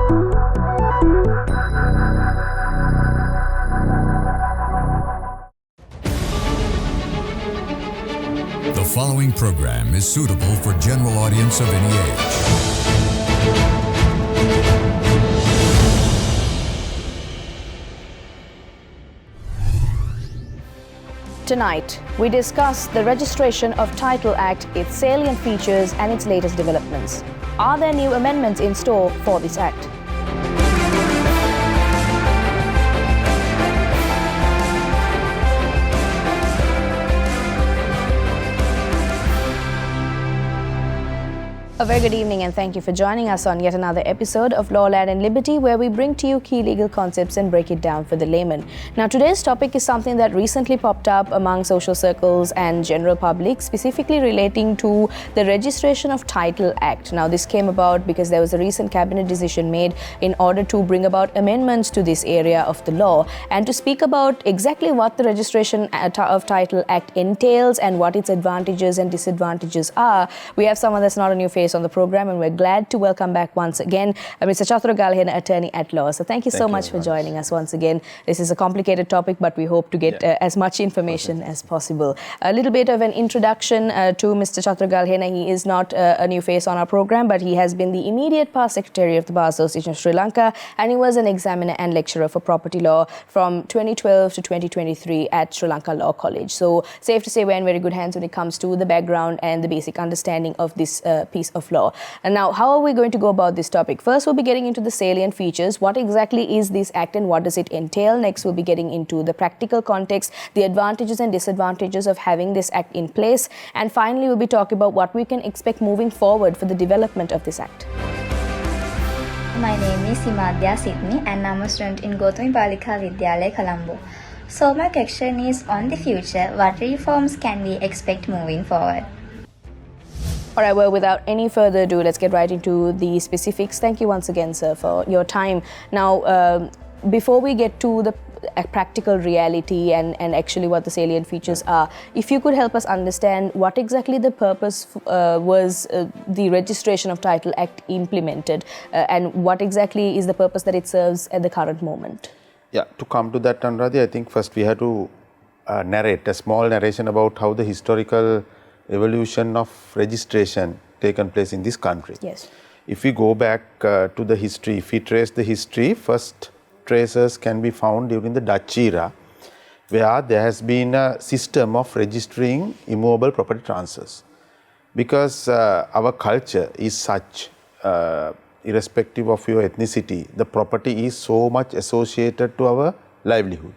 The following program is suitable for general audience of any age. Tonight, we discuss the Registration of Title Act, its salient features and its latest developments. Are there new amendments in store for this act? A very good evening and thank you for joining us on yet another episode of Law, Land and Liberty, where we bring to you key legal concepts and break it down for the layman. Now, today's topic is something that recently popped up among social circles and general public, specifically relating to the Registration of Title Act. Now, this came about because there was a recent cabinet decision made in order to bring about amendments to this area of the law. And to speak about exactly what the Registration of Title Act entails and what its advantages and disadvantages are, we have someone that's not a new face on the program, and we're glad to welcome back once again Mr. Chathura, Galhena, attorney at law. So thank you so much for joining us once again. This is a complicated topic, but we hope to get as much information as possible. A little bit of an introduction to Mr. Chathura Galhena. He is not a new face on our program, but he has been the immediate past secretary of the Bar Association of Sri Lanka, and he was an examiner and lecturer for property law from 2012 to 2023 at Sri Lanka Law College. So safe to say we're in very good hands when it comes to the background and the basic understanding of this piece of law. And now, how are we going to go about this topic? First, we'll be getting into the salient features. What exactly is this act and what does it entail? Next, we'll be getting into the practical context, the advantages and disadvantages of having this act in place. And finally, we'll be talking about what we can expect moving forward for the development of this act. My name is Himadya Sydney and I'm a student in Gautami Balika Vidyalaya, Colombo. So my question is on the future, what reforms can we expect moving forward? All right, well, without any further ado, let's get right into the specifics. Thank you once again, sir, for your time. Now, before we get to the practical reality and actually what the salient features are, if you could help us understand what exactly the purpose was the Registration of Title Act implemented and what exactly is the purpose that it serves at the current moment? Yeah, to come to that, Anuradhi, I think first we have to narrate a small narration about how the historical evolution of registration taken place in this country. Yes. If we go back to the history, if we trace the history, first traces can be found during the Dutch era, where there has been a system of registering immovable property transfers. Because our culture is such, irrespective of your ethnicity, the property is so much associated to our livelihood.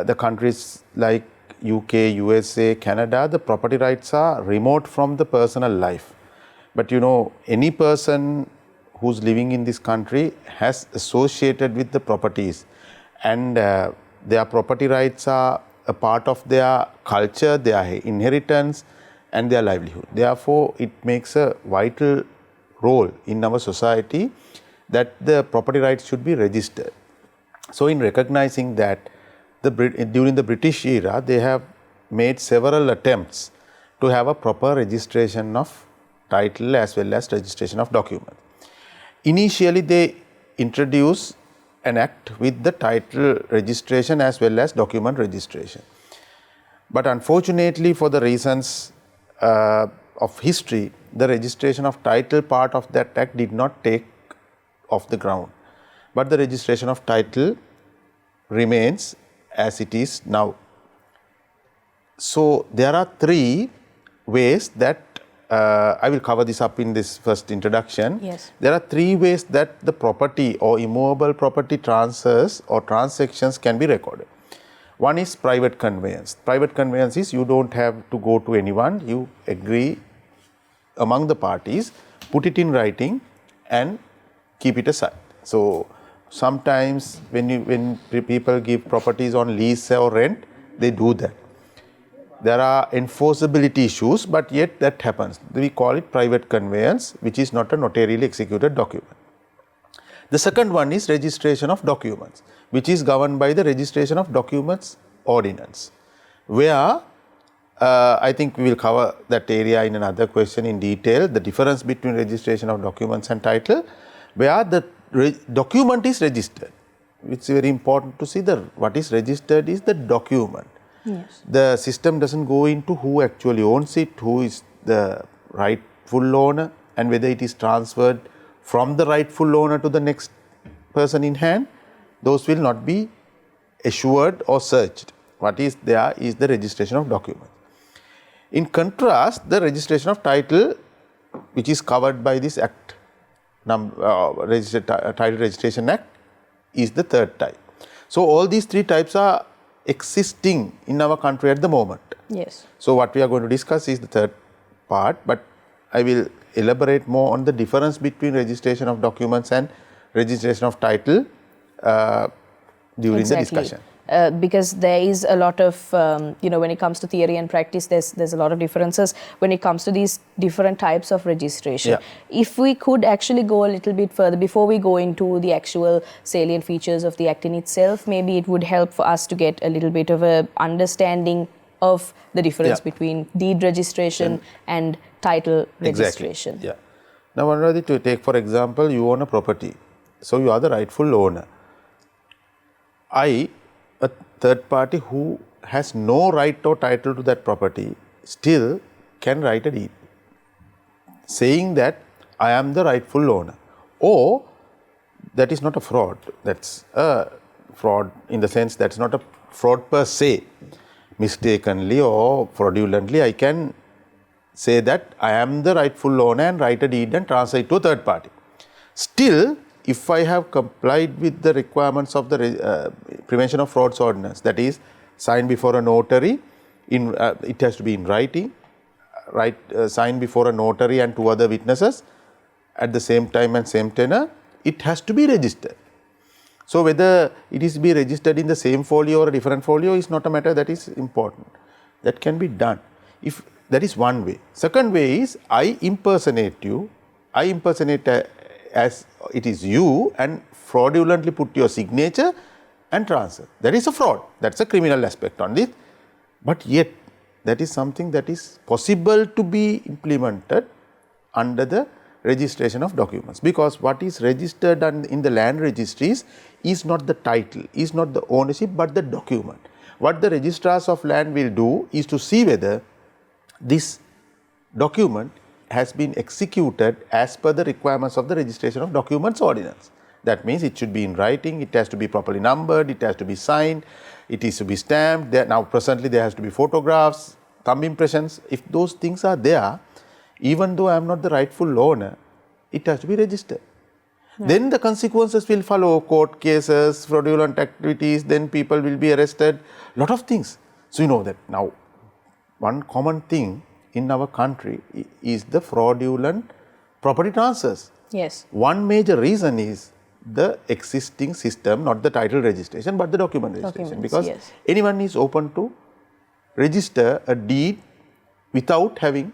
The countries like UK, USA, Canada, the property rights are remote from the personal life. But you know, any person who's living in this country has associated with the properties, and their property rights are a part of their culture, their inheritance and their livelihood. Therefore, it makes a vital role in our society that the property rights should be registered. So in recognizing that, during the British era, they have made several attempts to have a proper registration of title as well as registration of documents. Initially, they introduced an act with the title registration as well as document registration. But unfortunately, for the reasons of history, the registration of title part of that act did not take off the ground. But the registration of title remains as it is now. So there are three ways that I will cover this up in this first introduction. Yes. There are three ways that the property or immovable property transfers or transactions can be recorded. One is private conveyance. Private conveyance is you don't have to go to anyone, you agree among the parties, put it in writing and keep it aside. So sometimes when people give properties on lease or rent, they do that. There are enforceability issues, but yet that happens. We call it private conveyance, which is not a notarially executed document. The second one is registration of documents, which is governed by the Registration of Documents Ordinance, where I think we will cover that area in another question in detail, the difference between registration of documents and title, where the document is registered. It's very important to see that what is registered is the document. Yes. The system doesn't go into who actually owns it, who is the rightful owner, and whether it is transferred from the rightful owner to the next person in hand. Those will not be assured or searched. What is there is the registration of documents. In contrast, the registration of title, which is covered by this Act, Title Registration Act, is the third type. So all these three types are existing in our country at the moment. Yes. So what we are going to discuss is the third part, but I will elaborate more on the difference between registration of documents and registration of title during the discussion. Because there is a lot of, when it comes to theory and practice, there's a lot of differences when it comes to these different types of registration. Yeah. If we could actually go a little bit further, before we go into the actual salient features of the Act in itself, maybe it would help for us to get a little bit of a understanding of the difference between deed registration and title registration. Exactly. Yeah. Now, Anuradi, to take for example, you own a property. So you are the rightful owner. I, a third party who has no right or title to that property, still can write a deed saying that I am the rightful owner. Or that is not a fraud. That's a fraud in the sense that's not a fraud per se. Mistakenly or fraudulently, I can say that I am the rightful owner and write a deed and transfer it to a third party. Still, if I have complied with the requirements of the Prevention of Frauds Ordinance, that is signed before a notary, it has to be in writing, signed before a notary and two other witnesses at the same time and same tenor, it has to be registered. So whether it is to be registered in the same folio or a different folio is not a matter that is important. That can be done. If that is one way. Second way is I impersonate you. I impersonate as it is you and fraudulently put your signature and transfer. That is a fraud. That's a criminal aspect on this. But yet that is something that is possible to be implemented under the registration of documents, because what is registered in the land registries is not the title, is not the ownership, but the document. What the registrars of land will do is to see whether this document has been executed as per the requirements of the Registration of Documents Ordinance. That means it should be in writing, it has to be properly numbered, it has to be signed, it is to be stamped. Now presently there has to be photographs, thumb impressions. If those things are there, even though I am not the rightful owner, it has to be registered. Then the consequences will follow, court cases, fraudulent activities, then people will be arrested, lot of things. So you know that now one common thing in our country is the fraudulent property transfers. Yes. One major reason is the existing system, not the title registration, but the document registration, because anyone is open to register a deed without having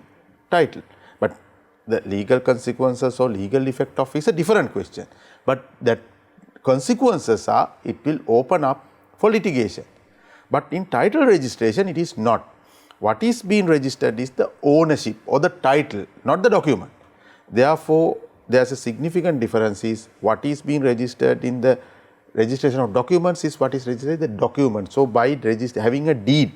title. But the legal consequences or legal effect of is a different question. But that consequences are, it will open up for litigation. But in title registration, it is not. What is being registered is the ownership or the title, not the document. Therefore, there is a significant difference is what is being registered in the registration of documents is what is registered in the document. So, by having a deed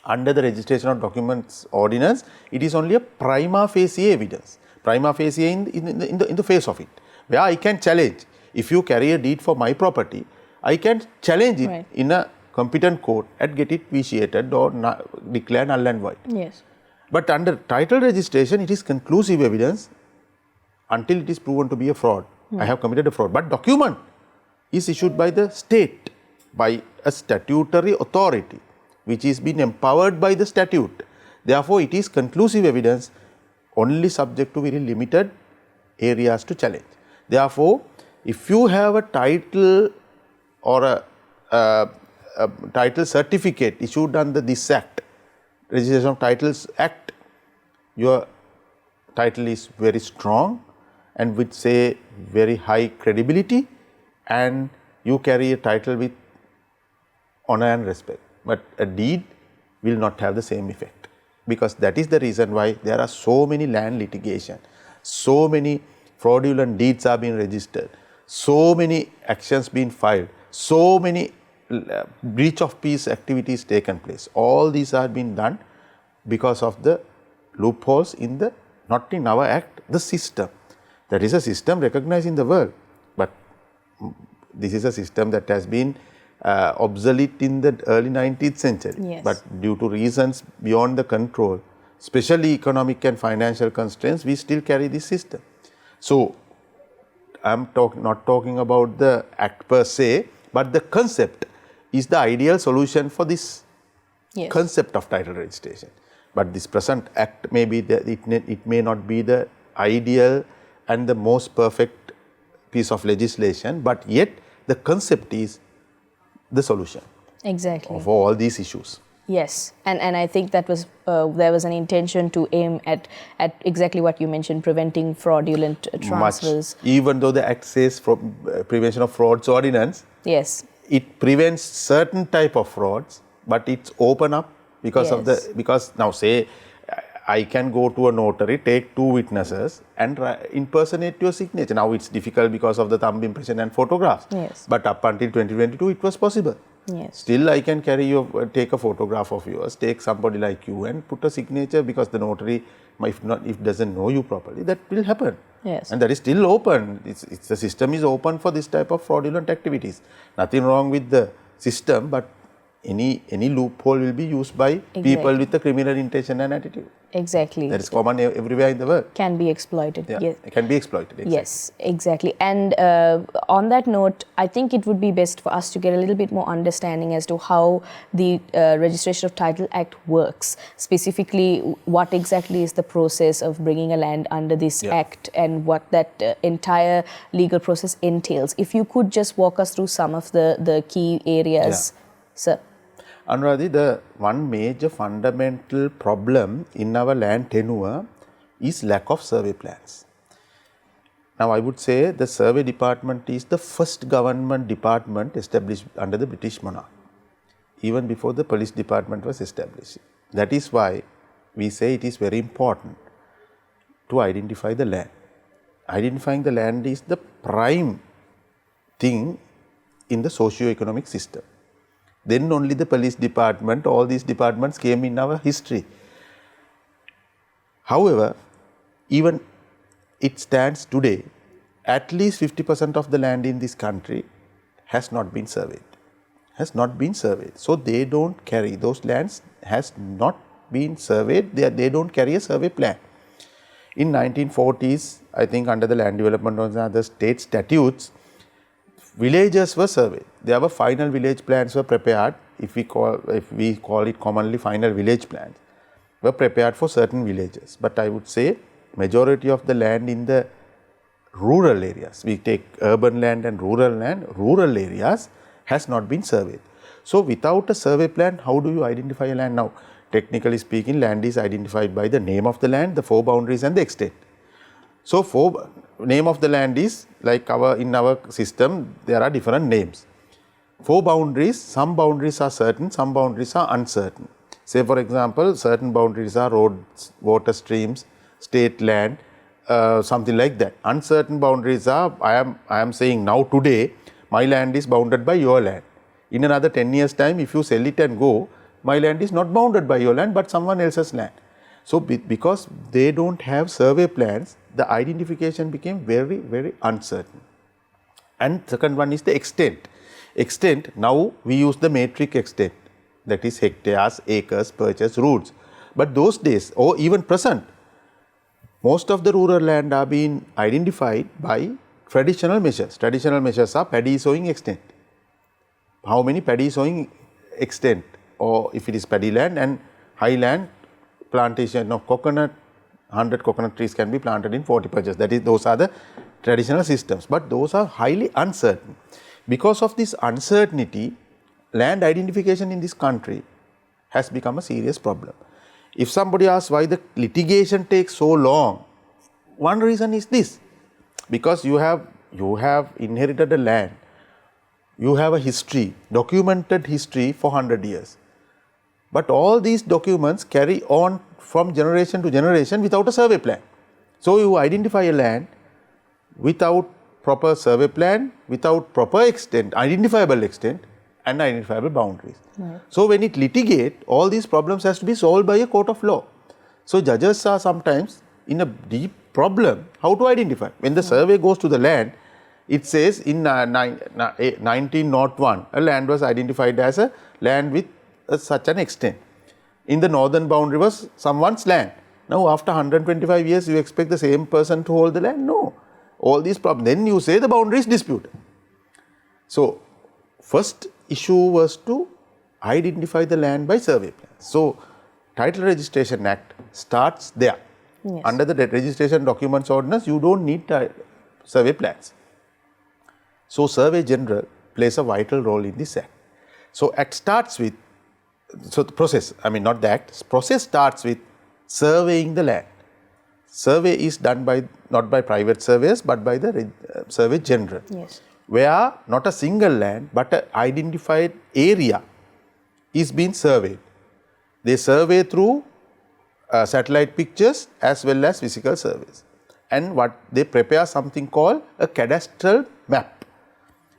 under the Registration of Documents Ordinance, it is only a prima facie evidence, prima facie in the face of it, where I can challenge. If you carry a deed for my property, I can challenge it in a competent court and get it vitiated or declared null and void. Yes. But under title registration, it is conclusive evidence until it is proven to be a fraud. I have committed a fraud. But document is issued by the state, by a statutory authority, which is being empowered by the statute. Therefore, it is conclusive evidence only subject to very limited areas to challenge. Therefore, if you have a title or a title certificate issued under this Act, Registration of Titles Act, your title is very strong and with say very high credibility, and you carry a title with honor and respect. But a deed will not have the same effect, because that is the reason why there are so many land litigation, so many fraudulent deeds are being registered, so many actions been filed, so many breach of peace activities taken place. All these are being done because of the loopholes in the, not in our act, the system. That is a system recognized in the world, but this is a system that has been obsolete in the early 19th century. Yes. But due to reasons beyond the control, especially economic and financial constraints, we still carry this system. So, I'm not talking about the act per se, but the concept is the ideal solution for this Yes. concept of title registration. But this present act may be it may not be the ideal and the most perfect piece of legislation, but yet the concept is the solution Exactly. of all these issues. Yes, and I think that was there was an intention to aim at exactly what you mentioned, preventing fraudulent transfers. Much, even though the act says prevention of frauds ordinance, Yes. it prevents certain type of frauds, but it's open up because of Yes. because now say I can go to a notary, take 2 witnesses and impersonate your signature. Now it's difficult because of the thumb impression and photographs. Yes. But up until 2022 it was possible. Yes. Still I can take a photograph of yours, take somebody like you and put a signature, because the notary, if doesn't know you properly, that will happen. Yes. And that is still open. The system is open for this type of fraudulent activities. Nothing wrong with the system, but any loophole will be used by people with a criminal intention and attitude. Exactly. That is common everywhere in the world. Can be exploited. Yeah, Yes. it can be exploited. Exactly. Yes, exactly. And on that note, I think it would be best for us to get a little bit more understanding as to how the Registration of Title Act works. Specifically, what exactly is the process of bringing a land under this act, and what that entire legal process entails. If you could just walk us through some of the key areas, sir. Anuradhi, the one major fundamental problem in our land tenure is lack of survey plans. Now, I would say the survey department is the first government department established under the British monarch, even before the police department was established. That is why we say it is very important to identify the land. Identifying the land is the prime thing in the socio-economic system. Then only the police department, all these departments came in our history. However, even it stands today, at least 50% of the land in this country has not been surveyed. So they don't carry, those lands has not been surveyed, they don't carry a survey plan. In 1940s, I think under the land development and other state statutes, villages were surveyed. There were final village plans were prepared, if we call it commonly final village plans, were prepared for certain villages. But I would say majority of the land in the rural areas, we take urban land and rural areas has not been surveyed. So without a survey plan, how do you identify a land? Now, technically speaking, land is identified by the name of the land, the 4 boundaries and the extent. So name of the land is like in our system, there are different names. 4 boundaries, some boundaries are certain, some boundaries are uncertain. Say for example, certain boundaries are roads, water streams, state land, something like that. Uncertain boundaries are, I am saying now today, my land is bounded by your land. In another 10 years time, if you sell it and go, my land is not bounded by your land, but someone else's land. So because they don't have survey plans, the identification became very, very uncertain. And second one is the extent. Extent, now we use the metric extent, that is hectares, acres, purchase, roods. But those days, or even present, most of the rural land are being identified by traditional measures. Traditional measures are paddy sowing extent. How many paddy sowing extent, or if it is paddy land and highland plantation of coconut, 100 coconut trees can be planted in 40 patches. That is, those are the traditional systems, but those are highly uncertain. Because of this uncertainty, land identification in this country has become a serious problem. If somebody asks why the litigation takes so long, one reason is this: because you have inherited a land, you have a history, documented history for 100 years. But all these documents carry on from generation to generation without a survey plan. So you identify a land without proper survey plan without proper extent, identifiable extent and identifiable boundaries. Right. So when it litigate, all these problems has to be solved by a court of law. So judges are sometimes in a deep problem how to identify. When the survey goes to the land, it says in 1901, a land was identified as a land with such an extent. In the northern boundary was someone's land. Now after 125 years, you expect the same person to hold the land? No. All these problems. Then you say the boundary is disputed. So first issue was to identify the land by survey plan. So Title Registration Act starts there. Yes. Under the Registration Documents Ordinance, you don't need survey plans. So Survey General plays a vital role in this act. So act starts with, so the process, I mean not the act, process starts with surveying the land. Survey is done by, not by private surveyors, but by the Survey General. Yes. Where not a single land, but an identified area is being surveyed. They survey through satellite pictures as well as physical surveys. And what they prepare something called a cadastral map.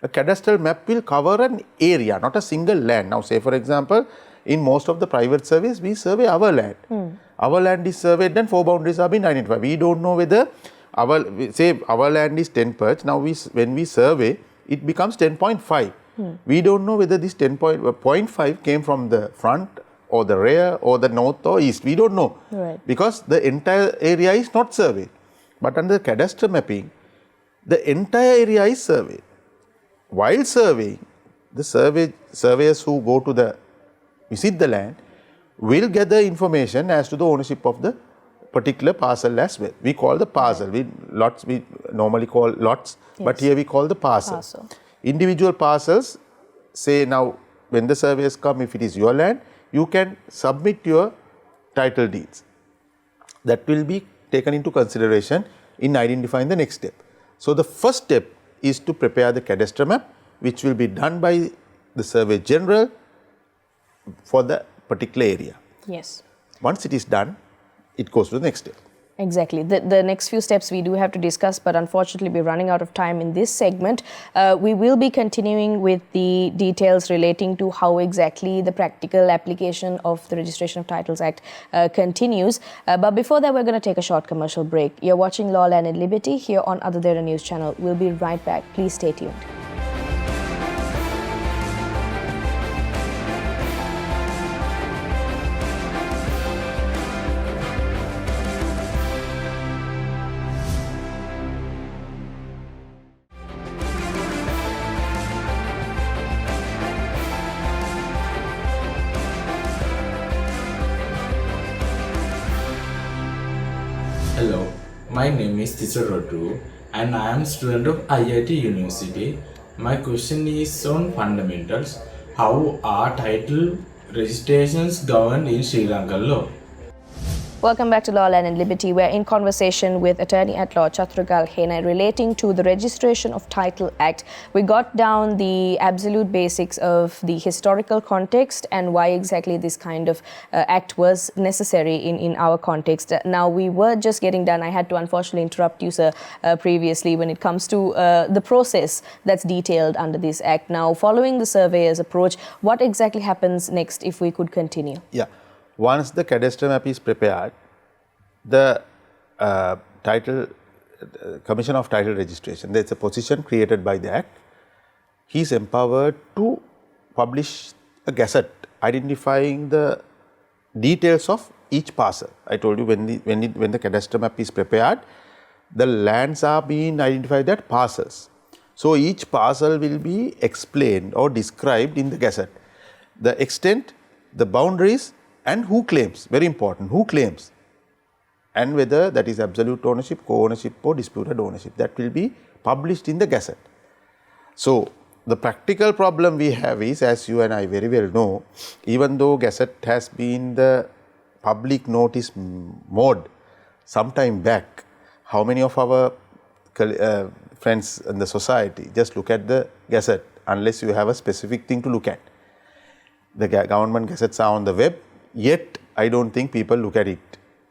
A cadastral map will cover an area, not a single land. Now say for example, in most of the private surveys, we survey our land. Our land is surveyed and 4 boundaries have been identified. We don't know whether our land is 10 perch. Now when we survey, it becomes 10.5. We don't know whether this 10.5 came from the front or the rear or the north or east. We don't know. Right. Because the entire area is not surveyed. But under cadastral mapping, the entire area is surveyed. While surveying, the surveyors who go to visit the land will gather information as to the ownership of the particular parcel as well. We call the parcel. We normally call lots, but here we call the parcel. Individual parcels, say now when the surveyors come, if it is your land, you can submit your title deeds. That will be taken into consideration in identifying the next step. So the first step is to prepare the cadastral map, which will be done by the Survey General for the particular area. Yes. Once it is done, it goes to the next step. Exactly. The next few steps we do have to discuss, but unfortunately we're running out of time in this segment. We will be continuing with the details relating to how exactly the practical application of the Registration of Titles Act continues. But before that, we're going to take a short commercial break. You're watching Law, Land and Liberty here on Other Derana News Channel. We'll be right back. Please stay tuned. Hello, my name is Chathura and I am student of IIT University. My question is on fundamentals. How are title registrations governed in Sri Lanka law? Welcome back to Law, Land and Liberty. We're in conversation with Attorney at Law Chathura Galhena relating to the Registration of Title Act. We got down the absolute basics of the historical context and why exactly this kind of act was necessary in our context. Now, we were just getting done. I had to unfortunately interrupt you, sir, previously when it comes to the process that's detailed under this act. Now, following the surveyor's approach, what exactly happens next if we could continue? Yeah. Once the cadastral map is prepared, the Commission of Title Registration, there is a position created by the Act. He is empowered to publish a gazette identifying the details of each parcel. I told you when the cadastral map is prepared, the lands are being identified as parcels. So each parcel will be explained or described in the gazette. The extent, the boundaries, and who claims, very important, who claims, and whether that is absolute ownership, co-ownership or disputed ownership, that will be published in the gazette. So the practical problem we have is, as you and I very well know, even though gazette has been the public notice mode some time back, how many of our friends in the society just look at the gazette unless you have a specific thing to look at? The government gazettes are on the web. Yet, I don't think people look at it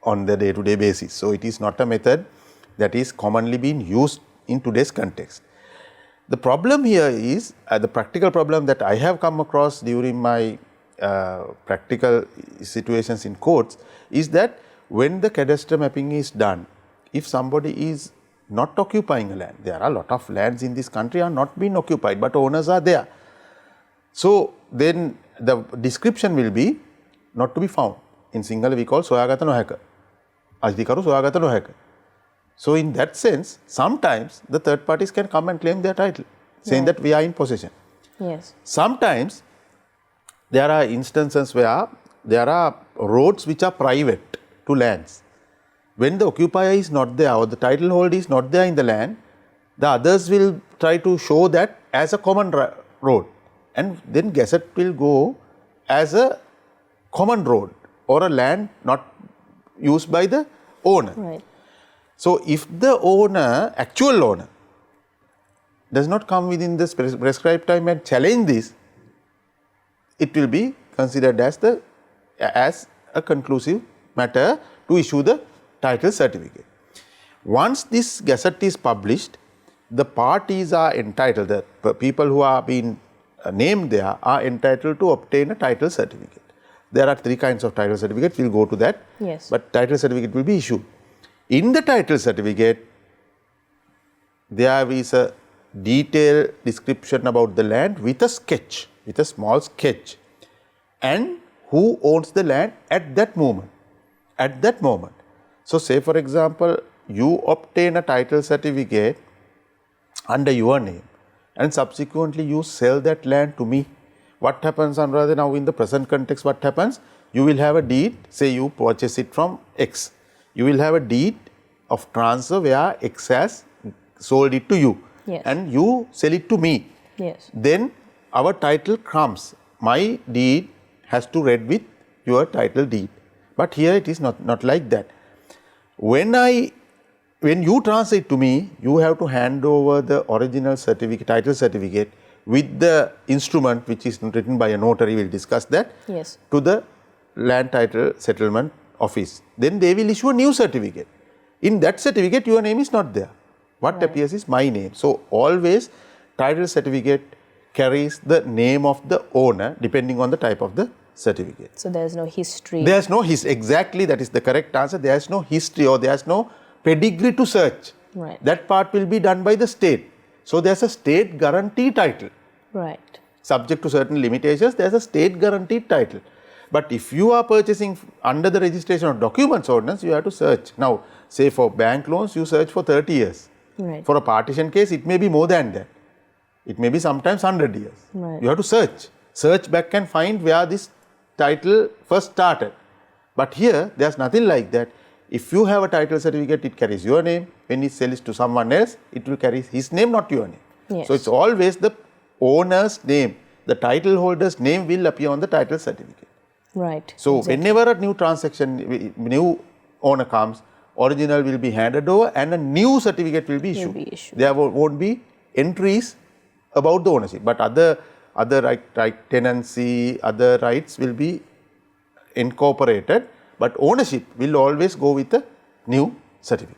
on the day-to-day basis. So, it is not a method that is commonly being used in today's context. The problem here is, the practical problem that I have come across during my practical situations in courts is that when the cadastral mapping is done, if somebody is not occupying a land, there are a lot of lands in this country are not being occupied, but owners are there. So then the description will be not to be found. In Sinhala we call soyagata nohaka. Adhikaru soyagata nohaka. So in that sense, sometimes the third parties can come and claim their title, saying that we are in possession. Yes. Sometimes there are instances where there are roads which are private to lands. When the occupier is not there or the title holder is not there in the land, the others will try to show that as a common road, and then gazette will go as a common road or a land not used by the owner. Right. So if the owner, actual owner, does not come within the prescribed time and challenge this, it will be considered as a conclusive matter to issue the title certificate. Once this gazette is published, the parties are entitled, the people who are being named there are entitled to obtain a title certificate. There are 3 kinds of title certificate, we will go to that, Yes. but title certificate will be issued. In the title certificate, there is a detailed description about the land with a sketch, with a small sketch, and who owns the land at that moment. At that moment. So say for example, you obtain a title certificate under your name and subsequently you sell that land to me. What happens, Anuradha, now in the present context, what happens? You will have a deed, say you purchase it from X. You will have a deed of transfer where X has sold it to you. Yes. And you sell it to me. Yes. Then our title comes. My deed has to read with your title deed. But here it is not like that. When you transfer it to me, you have to hand over the original certificate, title certificate with the instrument which is written by a notary, we will discuss that, Yes. to the land title settlement office. Then they will issue a new certificate. In that certificate, your name is not there. What appears is my name. So always title certificate carries the name of the owner depending on the type of the certificate. So there is no history. There is no history. Exactly, that is the correct answer. There is no history or there is no pedigree to search. Right. That part will be done by the state. So there is a state guarantee title. Right. Subject to certain limitations, there is a state guaranteed title. But if you are purchasing under the registration of documents ordinance, you have to search. Now, say for bank loans, you search for 30 years. Right. For a partition case, it may be more than that. It may be sometimes 100 years. Right. You have to search. Search back and find where this title first started. But here, there is nothing like that. If you have a title certificate, it carries your name. When it sells to someone else, it will carry his name, not your name. Yes. So, it's always the owner's name. The title holder's name will appear on the title certificate. Right. So, Exactly. whenever a new transaction, new owner comes, original will be handed over and a new certificate will be issued. There won't be entries about the ownership, but other right tenancy, other rights will be incorporated, but ownership will always go with a new certificate.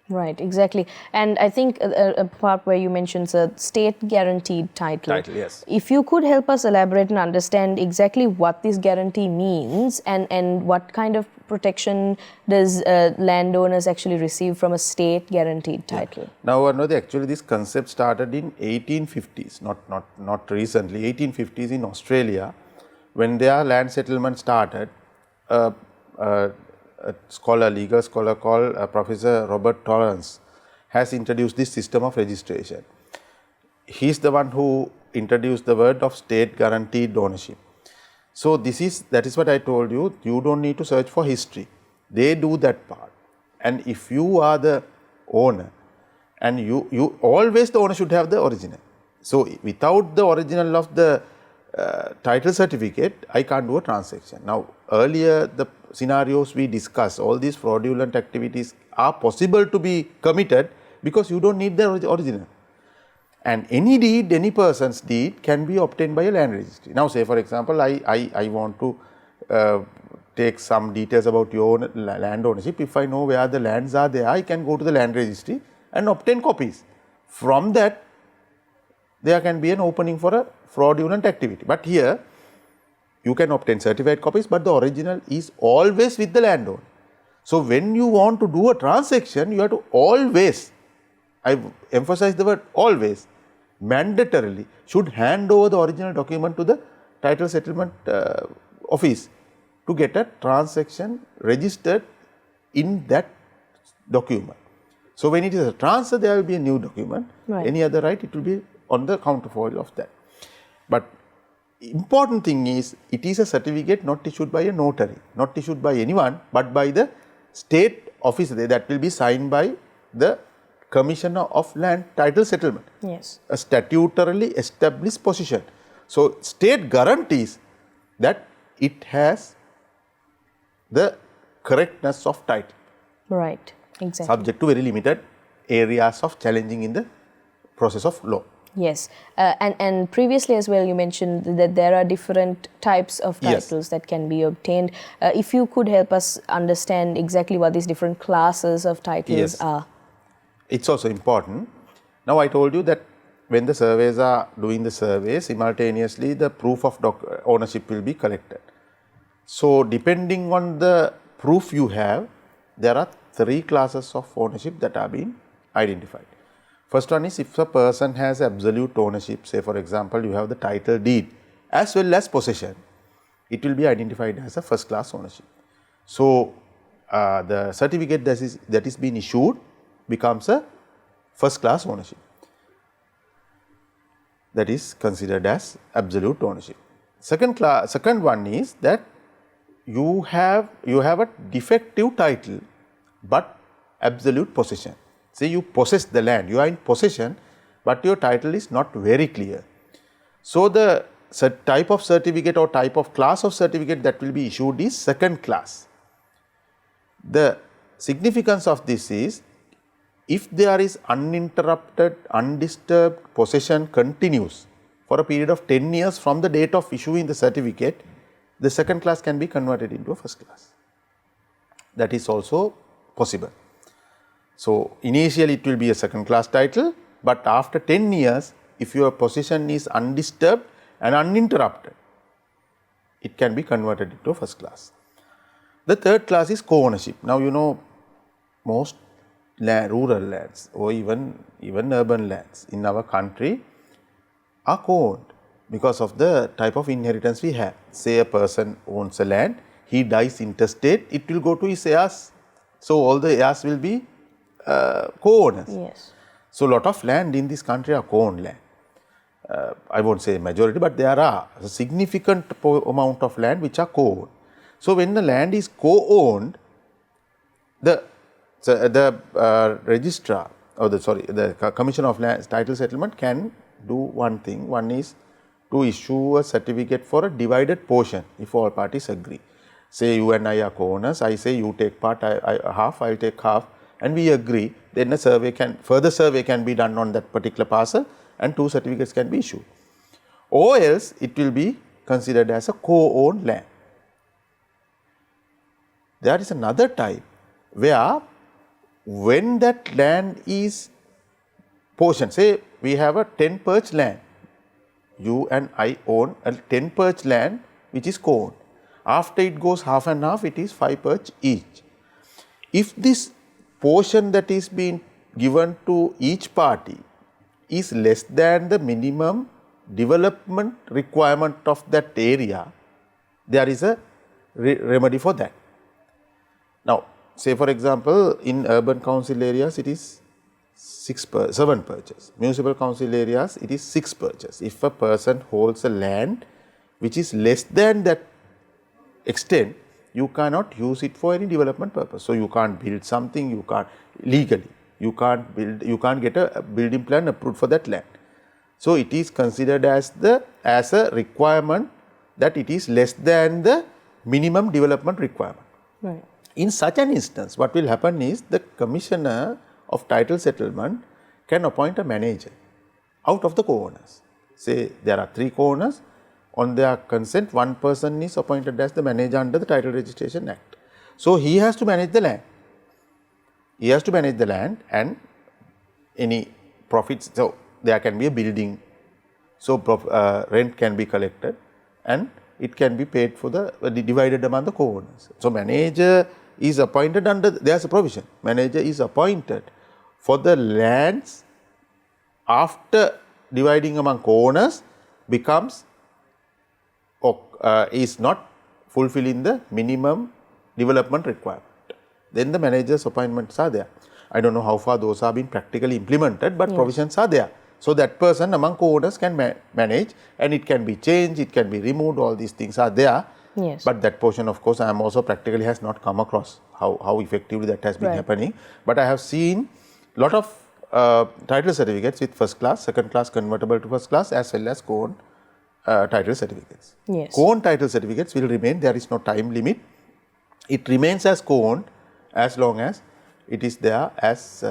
Right, exactly. And I think a part where you mentioned a state guaranteed title. Title, yes. If you could help us elaborate and understand exactly what this guarantee means and what kind of protection does landowners actually receive from a state guaranteed title. Yeah. Now, Anuradha, actually this concept started in 1850s, not recently, 1850s in Australia, when their land settlement started. A legal scholar called Professor Robert Torrance has introduced this system of registration. He is the one who introduced the word of state guaranteed ownership. So that is what I told you. You don't need to search for history. They do that part. And if you are the owner, and you always the owner should have the original. So without the original of the title certificate, I can't do a transaction. Now, earlier the scenarios we discussed, all these fraudulent activities are possible to be committed because you don't need the original. And any deed, any person's deed can be obtained by a land registry. Now, say for example, I want to take some details about your land ownership. If I know where the lands are there, I can go to the land registry and obtain copies From that, there can be an opening for a fraudulent activity. But here, you can obtain certified copies, but the original is always with the landowner. So when you want to do a transaction, you have to always, I emphasize the word always, mandatorily should hand over the original document to the title settlement office to get a transaction registered in that document. So when it is a transfer, there will be a new document. Right. Any other right, it will be on the counterfoil of that. But important thing is, it is a certificate not issued by a notary, not issued by anyone, but by the state officer. That will be signed by the Commissioner of Land Title Settlement. Yes. A statutorily established position. So state guarantees that it has the correctness of title. Right. Exactly. Subject to very limited areas of challenging in the process of law. Yes, and previously as well you mentioned that there are different types of Yes. titles that can be obtained. If you could help us understand exactly what these different classes of titles Yes. are. It's also important. Now I told you that when the surveys are doing the survey, simultaneously the proof of ownership will be collected. So depending on the proof you have, there are 3 classes of ownership that are being identified. First one is if a person has absolute ownership, say for example you have the title deed as well as possession, it will be identified as a first class ownership. So the certificate that is being issued becomes a first class ownership. That is considered as absolute ownership. Second one is that you have a defective title but absolute possession. Say you possess the land, you are in possession, but your title is not very clear. So the type of certificate or type of class of certificate that will be issued is second class. The significance of this is, if there is uninterrupted, undisturbed possession continues for a period of 10 years from the date of issuing the certificate, the second class can be converted into a first class. That is also possible. So initially it will be a second class title, but after 10 years, if your possession is undisturbed and uninterrupted, it can be converted into a first class. The third class is co-ownership. Now you know most rural lands or even urban lands in our country are co-owned because of the type of inheritance we have. Say a person owns a land, he dies intestate, it will go to his heirs. So all the heirs will be co-owners. Yes. So lot of land in this country are co-owned land. I won't say majority, but there are a significant amount of land which are co-owned. So when the land is co-owned, the registrar or the Commissioner of Land Title Settlement can do one thing. One is to issue a certificate for a divided portion if all parties agree. Say you and I are co-owners, I say you take part, half, I will take half, and we agree, then a further survey can be done on that particular parcel and 2 certificates can be issued. Or else it will be considered as a co-owned land. There is another type where when that land is portion, say we have a 10 perch land, you and I own a 10 perch land which is co-owned. After it goes half and half, it is 5 perch each. If this portion that is being given to each party is less than the minimum development requirement of that area, there is a remedy for that. Now, say for example, in urban council areas it is 7 perches. Municipal council areas it is 6 perches. If a person holds a land which is less than that extent, you cannot use it for any development purpose. So you can't build something, you can't legally, you can't get a building plan approved for that land. So it is considered as a requirement that it is less than the minimum development requirement. Right. In such an instance, what will happen is the Commissioner of Title Settlement can appoint a manager out of the co-owners. Say there are 3 co-owners, on their consent, one person is appointed as the manager under the Title Registration Act. So he has to manage the land. He has to manage the land, and any profits, so there can be a building, so rent can be collected and it can be paid for divided among the co-owners. So manager is appointed under, there's a provision, manager is appointed for the lands after dividing among co-owners becomes is not fulfilling the minimum development requirement. Then the manager's appointments are there. I don't know how far those are being practically implemented, but provisions are there. So that person among co-owners can manage, and it can be changed, it can be removed, all these things are there. Yes. But that portion, of course, I am also practically has not come across how effectively that has been happening. But I have seen a lot of title certificates with first class, second class convertible to first class, as well as co-owned title certificates. Yes. Co-owned title certificates will remain, there is no time limit. It remains as co-owned as long as it is there as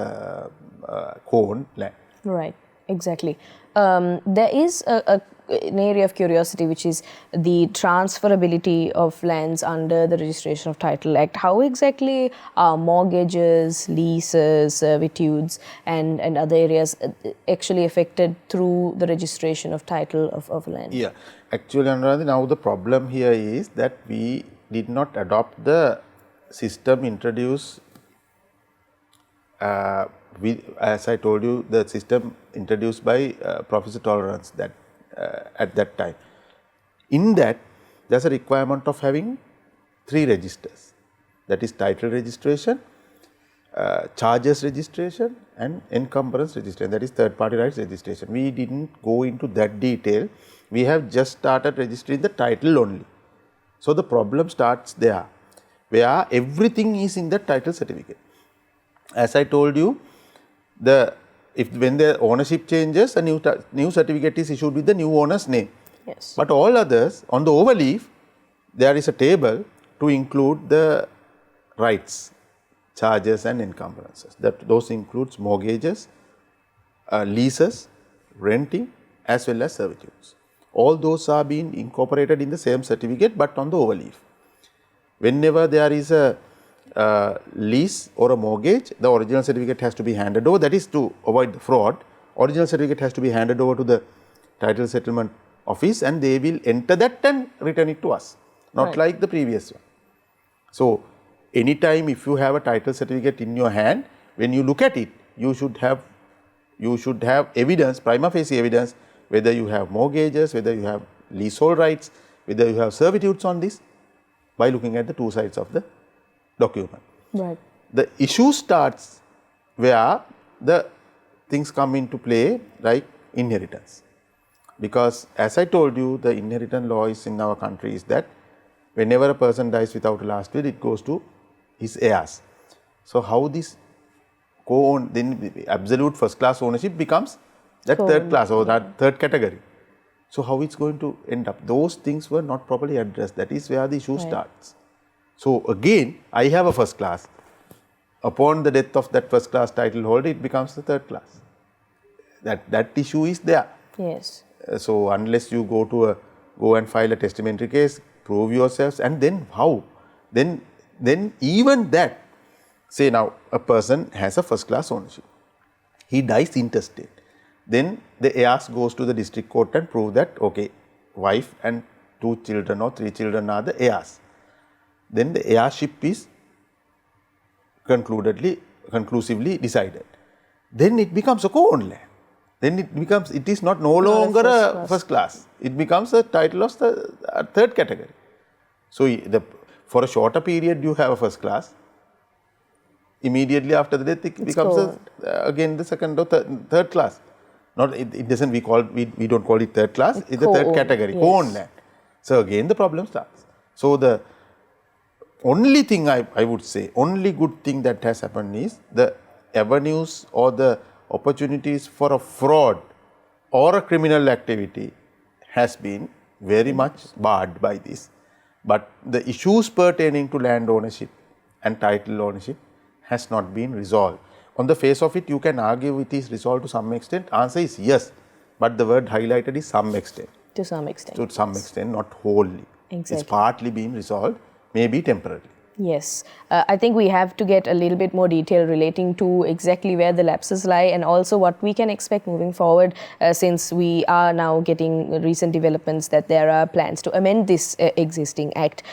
co-owned land. Right, exactly. There is an area of curiosity, which is the transferability of lands under the Registration of Title Act. How exactly are mortgages, leases, servitudes and other areas actually affected through the registration of title of land? Yeah, actually Anuradhi, now the problem here is that we did not adopt the system introduced as I told you, the system introduced by Professor Tolerance that at that time. In that, there is a requirement of having 3 registers, that is title registration, charges registration and encumbrance registration, that is third party rights registration. We did not go into that detail, we have just started registering the title only. So the problem starts there, where everything is in the title certificate. As I told you, when the ownership changes, a new certificate is issued with the new owner's name. Yes. But all others, on the overleaf, there is a table to include the rights, charges and encumbrances. Those includes mortgages, leases, renting as well as servitudes. All those are being incorporated in the same certificate, but on the overleaf. Whenever there is a lease or a mortgage, the original certificate has to be handed over. That is to avoid the fraud. Original certificate has to be handed over to the title settlement office, and they will enter that and return it to us, not like the previous one. So anytime if you have a title certificate in your hand, when you look at it, you should have evidence, prima facie evidence, whether you have mortgages, whether you have leasehold rights, whether you have servitudes on this, by looking at the 2 sides of the document. Right. The issue starts where the things come into play, like inheritance. Because as I told you, the inheritance law is in our country is that whenever a person dies without a last will, it goes to his heirs. So how this co-owned, then absolute first class ownership becomes that third class or that third category. So how it's going to end up? Those things were not properly addressed. That is where the issue starts. So again, I have a first class. Upon the death of that first class title holder, it becomes the third class. That issue is there. Yes. So unless you go and file a testamentary case, prove yourselves, and then how? Then even that, say now a person has a first class ownership. He dies intestate. Then the heirs goes to the district court and prove that, okay, wife and 2 children or 3 children are the heirs. Then the heirship is conclusively decided. Then it becomes a co-owned land. Then it is no longer a first class. It becomes a title of the third category. So for a shorter period you have a first class. Immediately after the death it becomes again the second or third class. It doesn't, we don't call it third class, it's the third category, co-owned land. So again the problem starts. So the only thing I would say, only good thing that has happened is the avenues or the opportunities for a fraud or a criminal activity has been very much barred by this. But the issues pertaining to land ownership and title ownership has not been resolved. On the face of it, you can argue it is resolved to some extent. Answer is yes, but the word highlighted is some extent. To some extent. To some extent, not wholly. Exactly. It's partly been resolved, maybe temporarily. Yes, I think we have to get a little bit more detail relating to exactly where the lapses lie and also what we can expect moving forward, since we are now getting recent developments that there are plans to amend this existing act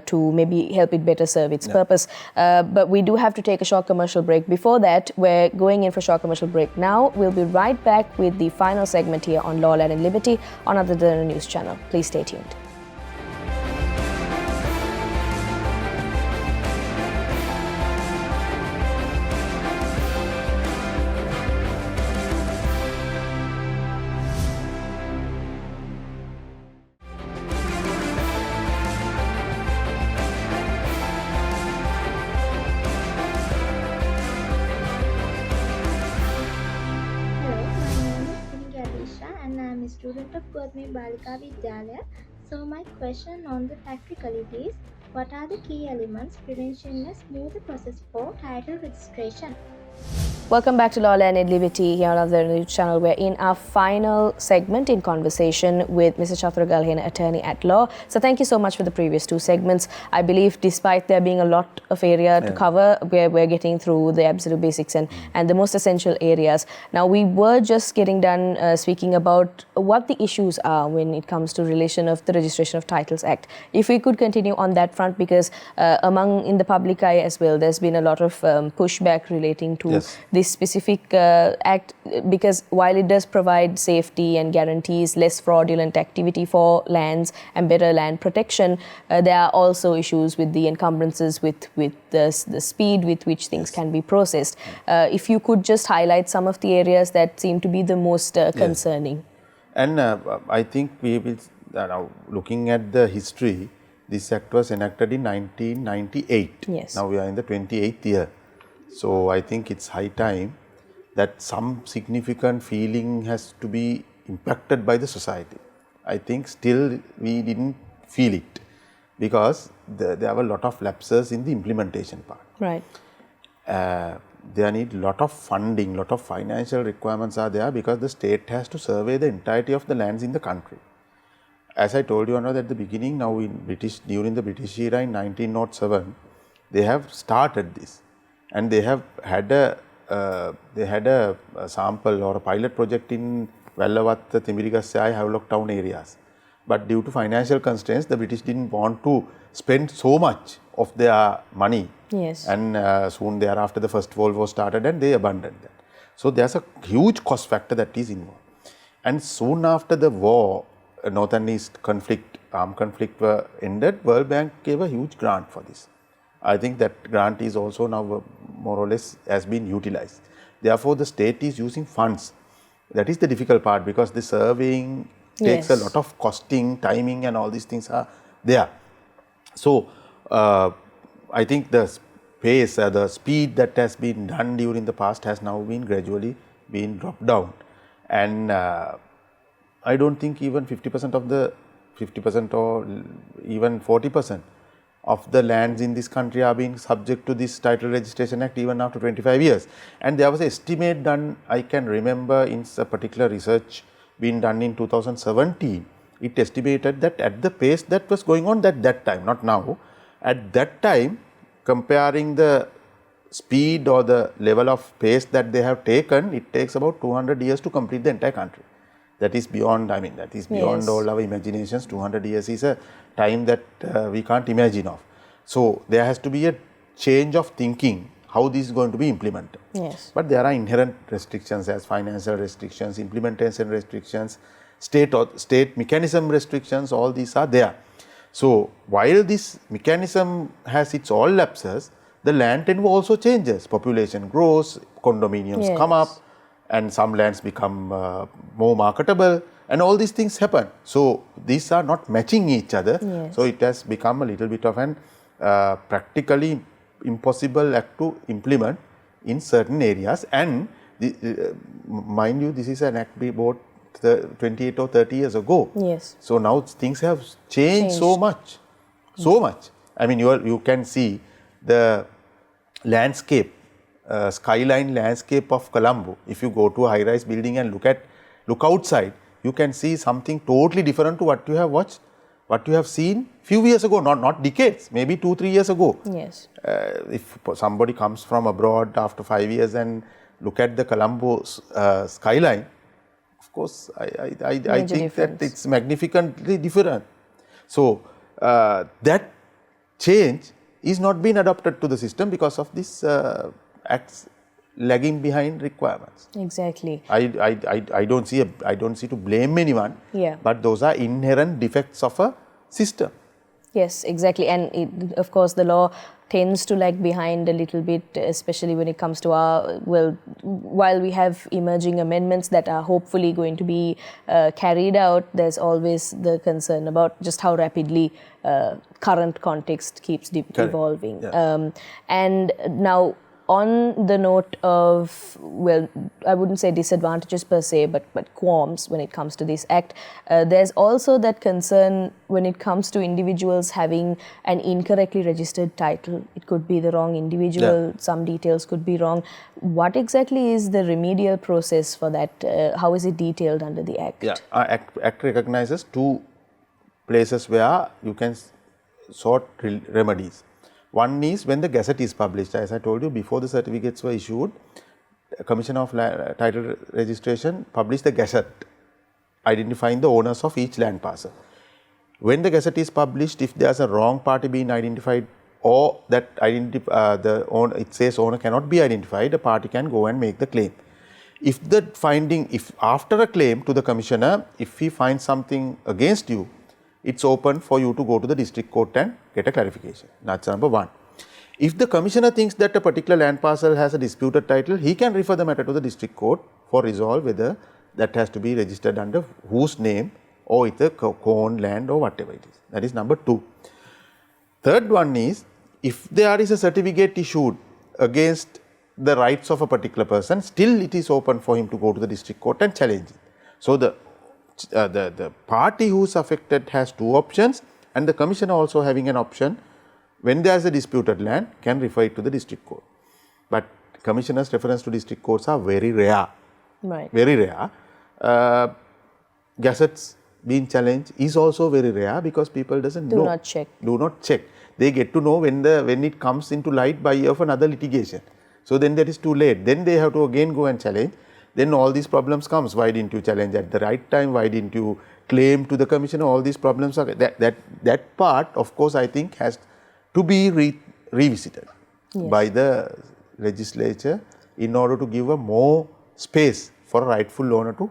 to maybe help it better serve its purpose. But we do have to take a short commercial break. Before that, we're going in for a short commercial break now. We'll be right back with the final segment here on Law, Land and Liberty on the Derana News channel. Please stay tuned. And I am a student of Galhena Balika Vidyalaya. So my question on the practicalities: what are the key elements preventing a smooth process for title registration? Welcome back to Law, Land and Liberty here on the news channel. We're in our final segment in conversation with Mr. Chathura Galhena, attorney at law. So thank you so much for the previous two segments. I believe despite there being a lot of area to cover, we're getting through the absolute basics and the most essential areas. Now, we were just getting done speaking about what the issues are when it comes to relation of the Registration of Titles Act. If we could continue on that front, because in the public eye as well, there's been a lot of pushback relating to this specific act, because while it does provide safety and guarantees less fraudulent activity for lands and better land protection, there are also issues with the encumbrances, with the speed with which things can be processed. If you could just highlight some of the areas that seem to be the most concerning. And I think we will, now looking at the history, this act was enacted in 1998. Yes. Now we are in the 28th year. So I think it's high time that some significant feeling has to be impacted by the society. I think still we didn't feel it because there were a lot of lapses in the implementation part. Right. There need a lot of funding, lot of financial requirements are there because the state has to survey the entirety of the lands in the country. As I told you at the beginning, now during the British era in 1907, they have started this. And they have had a sample or a pilot project in Vellavatta, Thimirigassai, Havelock town areas. But due to financial constraints, the British didn't want to spend so much of their money. Yes. And soon thereafter, the First World War started and they abandoned that. So there's a huge cost factor that is involved. And soon after the war, North and East armed conflict were ended, World Bank gave a huge grant for this. I think that grant is also now more or less has been utilized. Therefore, the state is using funds. That is the difficult part because the surveying takes a lot of costing, timing and all these things are there. So, I think the pace, the speed that has been done during the past has now been gradually been dropped down. And I don't think even 50% or even 40% of the lands in this country are being subject to this Title Registration Act even after 25 years. And there was an estimate done, I can remember in a particular research being done in 2017, it estimated that at the pace that was going on at that time, not now, at that time, comparing the speed or the level of pace that they have taken, it takes about 200 years to complete the entire country. That is beyond, beyond all our imaginations. 200 years is a time that we can't imagine of. So, there has to be a change of thinking how this is going to be implemented. Yes. But there are inherent restrictions as financial restrictions, implementation restrictions, state mechanism restrictions, all these are there. So, while this mechanism has its all lapses, the land tenure also changes. Population grows, condominiums come up, and some lands become more marketable and all these things happen. So, these are not matching each other. Yes. So, it has become a little bit of an practically impossible act to implement in certain areas. And mind you, this is an act we bought 28 or 30 years ago. Yes. So, now things have changed so much, so much. I mean, you can see the landscape, skyline landscape of Colombo. If you go to a high-rise building and look outside, you can see something totally different to what you have watched what you have seen few years ago, not decades, maybe 2-3 years ago. Yes. If somebody comes from abroad after 5 years and look at the Colombo skyline, of course, I think that it's magnificently different. So, that change is not being adopted to the system because of this acts lagging behind requirements. Exactly. I don't see to blame anyone. Yeah. But those are inherent defects of a system. Yes, exactly. And of course, the law tends to lag behind a little bit, especially when it comes to while we have emerging amendments that are hopefully going to be carried out, there's always the concern about just how rapidly current context keeps evolving. Yeah. And now, on the note of, well, I wouldn't say disadvantages per se, but qualms when it comes to this act, there's also that concern when it comes to individuals having an incorrectly registered title. It could be the wrong individual, some details could be wrong. What exactly is the remedial process for that? How is it detailed under the act? Yeah, our act recognizes two places where you can sort remedies. One is when the gazette is published. As I told you, before the certificates were issued, Commission of Title Registration published the gazette identifying the owners of each land parcel. When the gazette is published, if there is a wrong party being identified or that it says owner cannot be identified, the party can go and make the claim. If after a claim to the commissioner, if he finds something against you, it's open for you to go to the district court and get a clarification. That's number one. If the commissioner thinks that a particular land parcel has a disputed title, he can refer the matter to the district court for resolve whether that has to be registered under whose name or either co-owned land or whatever it is. That is number two. Third one is, if there is a certificate issued against the rights of a particular person, still it is open for him to go to the district court and challenge it. So, the party who is affected has two options, and the commissioner also having an option when there is a disputed land can refer it to the district court. But commissioners' reference to district courts are very rare. Right. Very rare. Gazettes being challenged is also very rare because people doesn't know. Do not check. They get to know when it comes into light by of another litigation. So then that is too late. Then they have to again go and challenge. Then all these problems comes. Why didn't you challenge at the right time? Why didn't you claim to the commissioner? All these problems are that part, of course, I think has to be revisited by the legislature in order to give a more space for a rightful owner to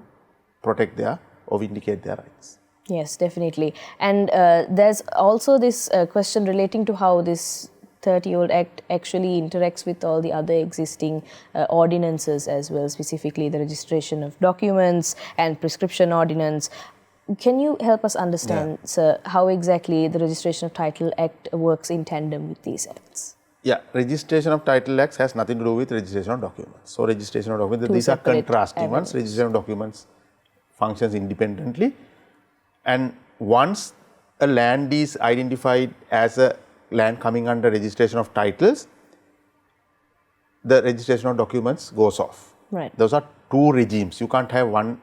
protect their or vindicate their rights. Yes, definitely. And there's also this question relating to how this 30-year-old Act actually interacts with all the other existing ordinances as well, specifically the registration of documents and prescription ordinance. Can you help us understand, sir, how exactly the Registration of Title Act works in tandem with these acts? Yeah, registration of title acts has nothing to do with registration of documents. So, registration of documents, these are contrasting ones. Registration of documents functions independently, and once a land is identified as a land coming under registration of titles, the registration of documents goes off. Right. Those are two regimes. You can't have one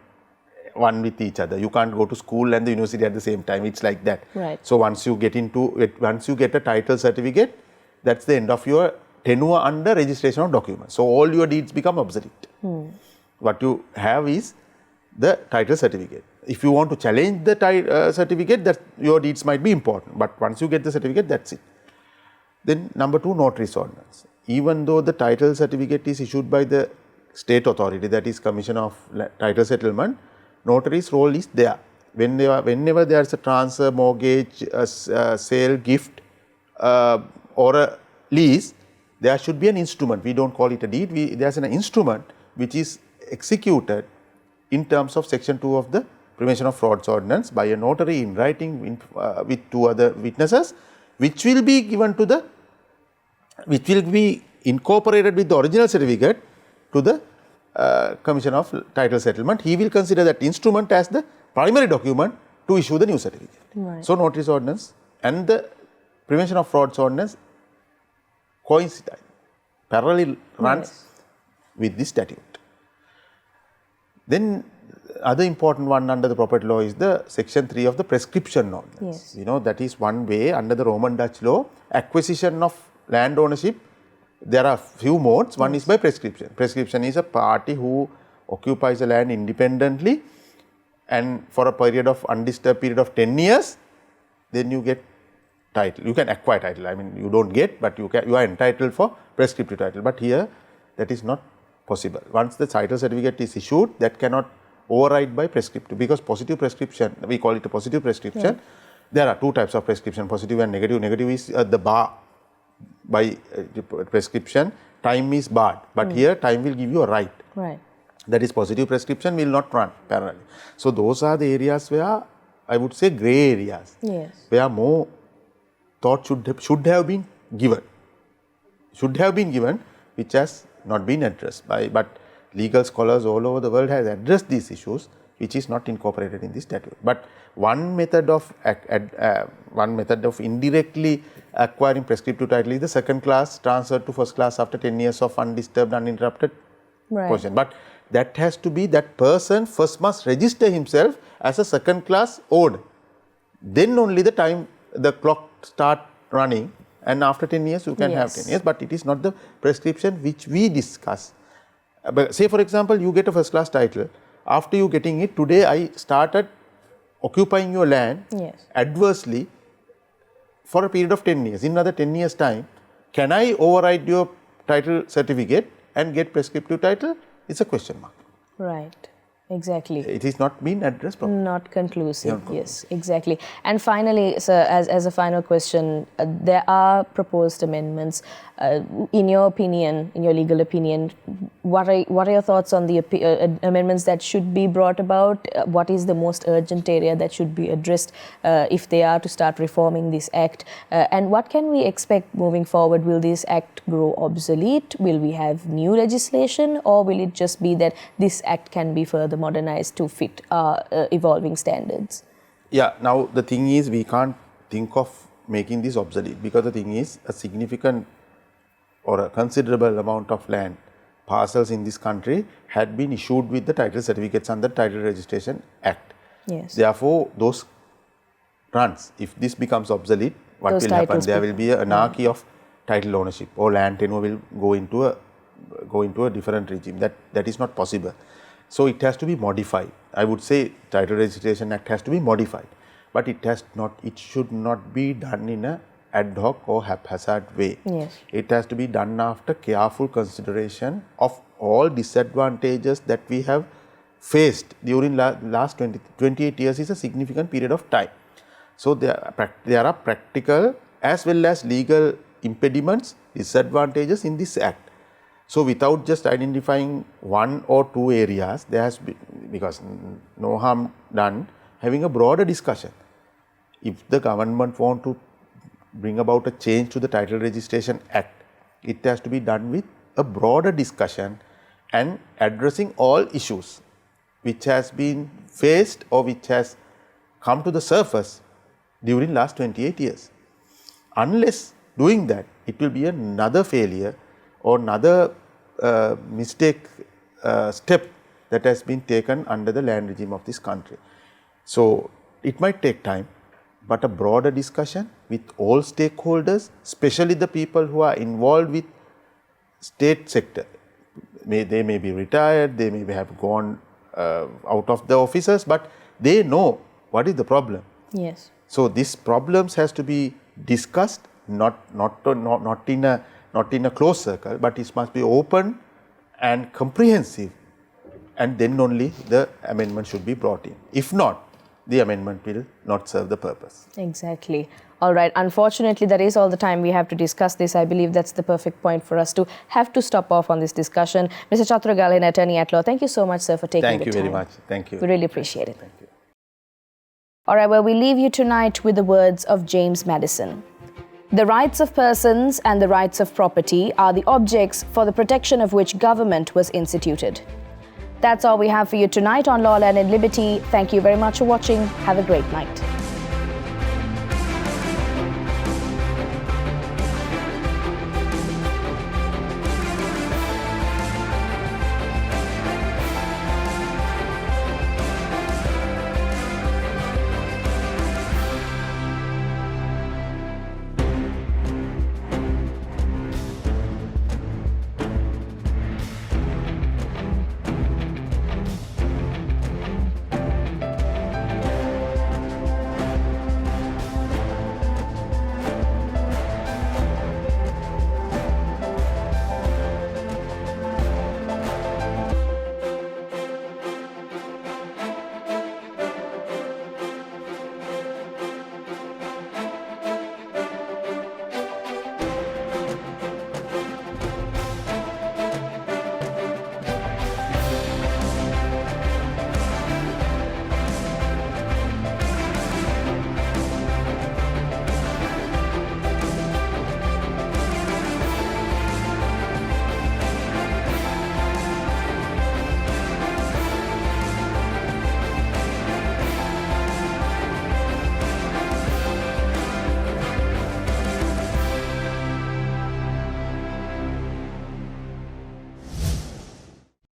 with each other. You can't go to school and the university at the same time. It's like that. Right. So once you get a title certificate, that's the end of your tenure under registration of documents. So all your deeds become obsolete. What you have is the title certificate. If you want to challenge the certificate, that your deeds might be important. But once you get the certificate, that's it. Then number two, notary's ordinance. Even though the title certificate is issued by the state authority, that is Commission of Title Settlement, notary's role is there. Whenever there is a transfer, mortgage, sale, gift or a lease, there should be an instrument. We don't call it a deed. There is an instrument which is executed in terms of section 2 of the Prevention of Frauds Ordinance by a notary in writing with two other witnesses, which will be given to which will be incorporated with the original certificate to the Commission of Title Settlement. He will consider that instrument as the primary document to issue the new certificate. Right. So, notary's ordinance and the Prevention of Frauds Ordinance coincide, parallel runs with this statute. Then other important one under the property law is the section 3 of the prescription ordinance. Yes. You know, that is one way under the Roman Dutch law, acquisition of land ownership. There are few modes. One is by prescription. Prescription is a party who occupies the land independently and for a period of undisturbed period of 10 years, then you get title. You can acquire title. I mean, you don't get, but you are entitled for prescriptive title. But here, that is not possible. Once the title certificate is issued, that cannot override by prescriptive, because positive prescription, we call it a positive prescription. Yeah. There are two types of prescription, positive and negative. Negative is the bar by prescription, time is barred, but here time will give you a right. Right. That is positive prescription will not run parallelly. So those are the areas where I would say grey areas, yes, where more thought should have been given, which has not been addressed by, but legal scholars all over the world has addressed these issues, which is not incorporated in this statute. But one method of indirectly acquiring prescriptive title is the second class transferred to first class after 10 years of undisturbed, uninterrupted possession. But that has to be, that person first must register himself as a second class owner. Then only the clock start running, and after 10 years you can have 10 years, but it is not the prescription which we discuss. But say for example, you get a first class title. After you getting it, today I started occupying your land adversely for a period of 10 years. In another 10 years time, can I override your title certificate and get prescriptive title? It's a question mark. Right. Exactly. It is not been addressed properly. Not conclusive. Yes, exactly. And finally, sir, as a final question, there are proposed amendments. In your opinion, in your legal opinion, what are your thoughts on the amendments that should be brought about? What is the most urgent area that should be addressed if they are to start reforming this act? And what can we expect moving forward? Will this act grow obsolete? Will we have new legislation, or will it just be that this act can be further modernized to fit our evolving standards? Yeah, now the thing is, we can't think of making this obsolete, because the thing is, a significant or a considerable amount of land parcels in this country had been issued with the title certificates under Title Registration Act. Yes. Therefore, those runs, if this becomes obsolete, what will happen? There will be an anarchy of title ownership, or land tenure will go into a different regime. That is not possible. So it has to be modified. I would say Title Registration Act has to be modified, but it should not be done in a ad hoc or haphazard way. Yes. It has to be done after careful consideration of all disadvantages that we have faced during last 28 years is a significant period of time. So there are practical as well as legal impediments, disadvantages in this act. So without just identifying one or two areas, there has been, because no harm done, having a broader discussion. If the government want to bring about a change to the Title Registration Act, it has to be done with a broader discussion and addressing all issues which has been faced or which has come to the surface during last 28 years. Unless doing that, it will be another failure or another step that has been taken under the land regime of this country. So it might take time, but a broader discussion with all stakeholders, especially the people who are involved with state sector. They may be retired, they may have gone out of the offices, but they know what is the problem. Yes. So these problems has to be discussed, not in a closed circle, but it must be open and comprehensive, and then only the amendment should be brought in. If not, the amendment will not serve the purpose. Exactly. All right. Unfortunately, that is all the time we have to discuss this. I believe that's the perfect point for us to have to stop off on this discussion. Mr. Chathura, Galhena, attorney at law, thank you so much, sir, for taking the time. Thank you very much. Thank you. We really appreciate it. Thank you. All right, well, we leave you tonight with the words of James Madison. The rights of persons and the rights of property are the objects for the protection of which government was instituted. That's all we have for you tonight on Law, Land and Liberty. Thank you very much for watching. Have a great night.